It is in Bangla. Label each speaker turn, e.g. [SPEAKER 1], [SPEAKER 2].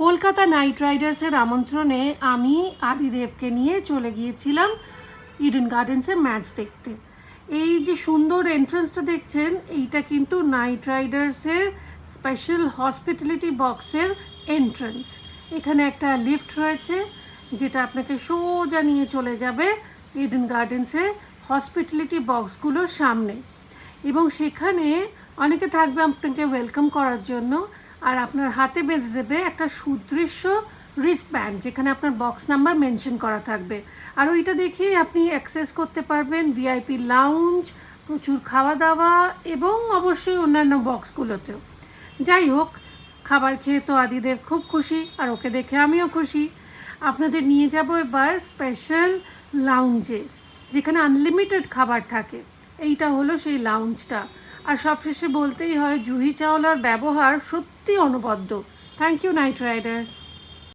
[SPEAKER 1] কলকাতা নাইট রাইডার্সের আমন্ত্রণে আমি আদিদেবকে নিয়ে চলে গিয়েছিলাম ইডেন গার্ডেন্সের ম্যাচ দেখতে। এই যে সুন্দর এন্ট্রান্সটা দেখছেন, এইটা কিন্তু নাইট রাইডার্সের স্পেশাল হসপিটালিটি বক্সের এন্ট্রান্স। এখানে একটা লিফট রয়েছে যেটা আপনাকে সোজা নিয়ে চলে যাবে ইডেন গার্ডেন্সের হসপিটালিটি বক্সগুলোর সামনে, এবং সেখানে অনেকে থাকবে আপনাকে ওয়েলকাম করার জন্য। আর আপনার হাতে বেঁধে দেবে একটা সুদৃশ্য রিস্টব্যান্ড যেখানে আপনার বক্স নাম্বার মেনশন করা থাকবে। আর ওইটা দেখেই আপনি অ্যাক্সেস করতে পারবেন ভিআইপি লাউঞ্জ, প্রচুর খাওয়া দাওয়া এবং অবশ্যই অন্যান্য বক্সগুলোতেও। যাই হোক, খাবার খেয়ে তো আদিদেব খুব খুশি, আর ওকে দেখে আমিও খুশি। আপনাদের নিয়ে যাব এবার স্পেশাল লাউঞ্জে, যেখানে আনলিমিটেড খাবার থাকে। এইটা হলো সেই লাউঞ্জটা। আর সবশেষে বলতেই হয়, জুহি চাওলার ব্যবহার সত্যি অনবদ্য। Thank you Knight Riders.